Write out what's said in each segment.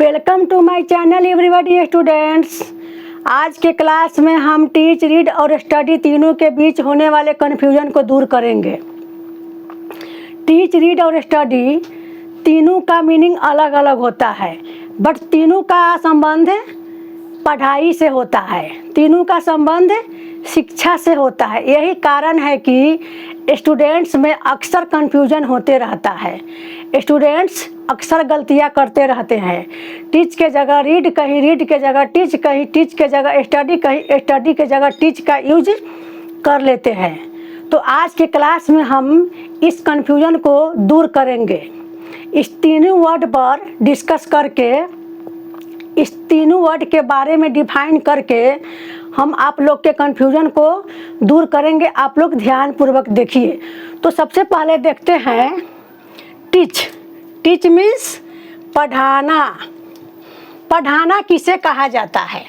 Welcome to my channel everybody students. आज के class में हम टीच, रीड और स्टडी तीनों के बीच होने वाले कन्फ्यूजन को दूर करेंगे। टीच, रीड और स्टडी तीनों का मीनिंग अलग अलग होता है, बट तीनों का संबंध पढ़ाई से होता है, तीनों का संबंध शिक्षा से होता है। यही कारण है कि स्टूडेंट्स में अक्सर कन्फ्यूजन होते रहता है। स्टूडेंट्स अक्सर गलतियां करते रहते हैं। टीच के जगह रीड, कहीं रीड के जगह टीच, कहीं टीच के जगह स्टडी, कहीं स्टडी के जगह टीच का यूज कर लेते हैं। तो आज के क्लास में हम इस कन्फ्यूजन को दूर करेंगे। इस तीनों वर्ड पर डिस्कस करके, इस तीनों वर्ड के बारे में डिफाइन करके हम आप लोग के कन्फ्यूजन को दूर करेंगे। आप लोग ध्यान पूर्वक देखिए। तो सबसे पहले देखते हैं टीच। टीच मीन्स पढ़ाना। पढ़ाना किसे कहा जाता है?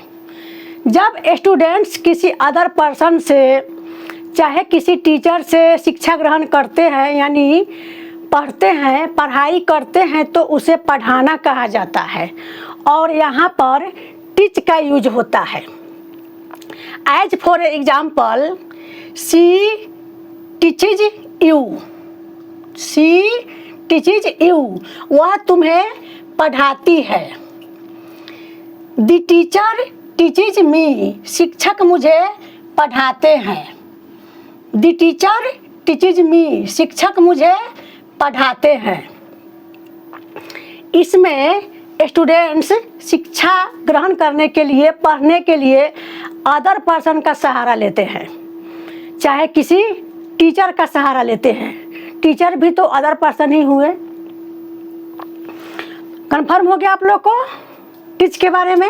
जब स्टूडेंट्स किसी अदर पर्सन से, चाहे किसी टीचर से शिक्षा ग्रहण करते हैं, यानी पढ़ते हैं, पढ़ाई करते हैं, तो उसे पढ़ाना कहा जाता है। और यहाँ पर टीच का यूज होता है। As for example, she teaches you. She teaches you, वह तुम्हें पढ़ाती है। द टीचर टीचेज मी, शिक्षक मुझे पढ़ाते हैं। द टीचर टीचेज मी, शिक्षक मुझे पढ़ाते हैं। इसमें स्टूडेंट्स शिक्षा ग्रहण करने के लिए, पढ़ने के लिए अदर पर्सन का सहारा लेते हैं, चाहे किसी टीचर का सहारा लेते हैं। टीचर भी तो अदर पर्सन ही हुए। कंफर्म हो गया आप लोग को टीच के बारे में?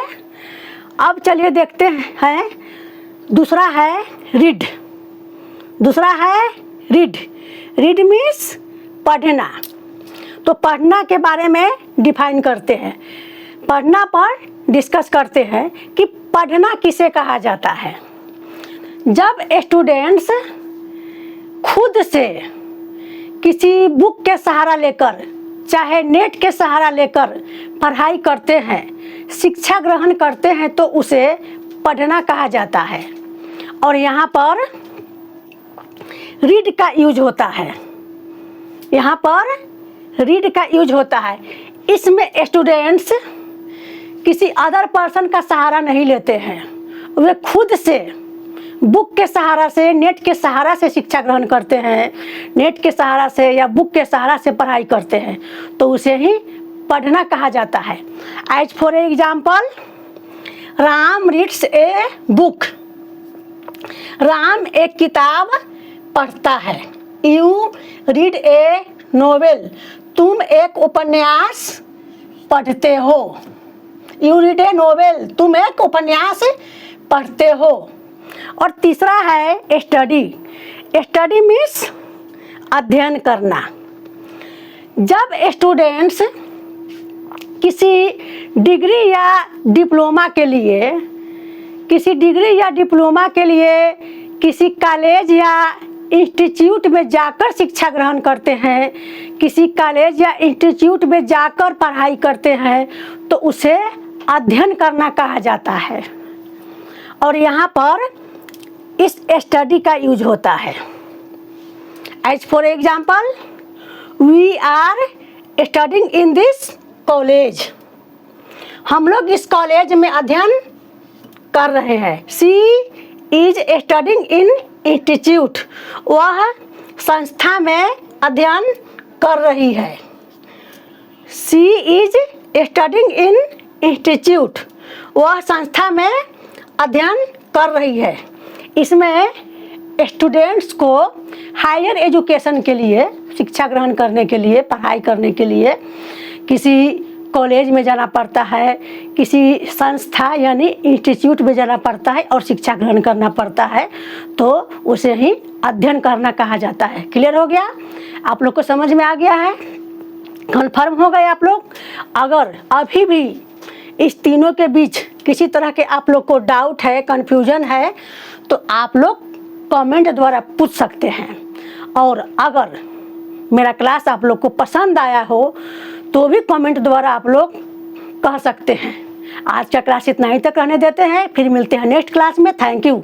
अब चलिए देखते हैं। दूसरा है रीड। दूसरा है रीड। रीड मीन्स पढ़ना। तो पढ़ना के बारे में डिफाइन करते हैं, पढ़ना पर डिस्कस करते हैं कि पढ़ना किसे कहा जाता है। जब स्टूडेंट्स खुद से किसी बुक के सहारा लेकर, चाहे नेट के सहारा लेकर पढ़ाई करते हैं, शिक्षा ग्रहण करते हैं, तो उसे पढ़ना कहा जाता है। और यहाँ पर रीड का यूज होता है। यहाँ पर रीड का यूज होता है। इसमें स्टूडेंट्स किसी अदर पर्सन का सहारा नहीं लेते हैं, वे खुद से बुक के सहारा से, नेट के सहारा से शिक्षा ग्रहण करते हैं, नेट के सहारा से या बुक के सहारा से पढ़ाई करते हैं, तो उसे ही पढ़ना कहा जाता है। As for example, Ram reads a book. Ram एक किताब पढ़ता है। यू रीड ए नोवेल, तुम एक उपन्यास पढ़ते हो। यू रीड ए नोवेल, तुम एक उपन्यास पढ़ते हो। और तीसरा है स्टडी। स्टडी मीन्स अध्ययन करना। जब स्टूडेंट्स किसी डिग्री या डिप्लोमा के लिए, किसी डिग्री या डिप्लोमा के लिए किसी कॉलेज या इंस्टीट्यूट में जाकर शिक्षा ग्रहण करते हैं, किसी कॉलेज या इंस्टीट्यूट में जाकर पढ़ाई करते हैं, तो उसे अध्ययन करना कहा जाता है। और यहाँ पर इस स्टडी का यूज होता है। As for example, we are studying in this college. हम लोग इस कॉलेज में अध्ययन कर रहे हैं। She is studying in institute, वह संस्था में अध्ययन कर रही है। She is studying in institute, वह संस्था में अध्ययन कर रही है। इसमें स्टूडेंट्स को हायर एजुकेशन के लिए, शिक्षा ग्रहण करने के लिए, पढ़ाई करने के लिए किसी कॉलेज में जाना पड़ता है, किसी संस्था यानी इंस्टीट्यूट में जाना पड़ता है और शिक्षा ग्रहण करना पड़ता है, तो उसे ही अध्ययन करना कहा जाता है। क्लियर हो गया? आप लोग को समझ में आ गया है? कन्फर्म हो गए आप लोग? अगर अभी भी इस तीनों के बीच किसी तरह के आप लोग को डाउट है, कन्फ्यूजन है, तो आप लोग कमेंट द्वारा पूछ सकते हैं। और अगर मेरा क्लास आप लोग को पसंद आया हो तो भी कमेंट द्वारा आप लोग कह सकते हैं। आज का क्लास इतना ही तक रहने देते हैं, फिर मिलते हैं नेक्स्ट क्लास में। Thank you.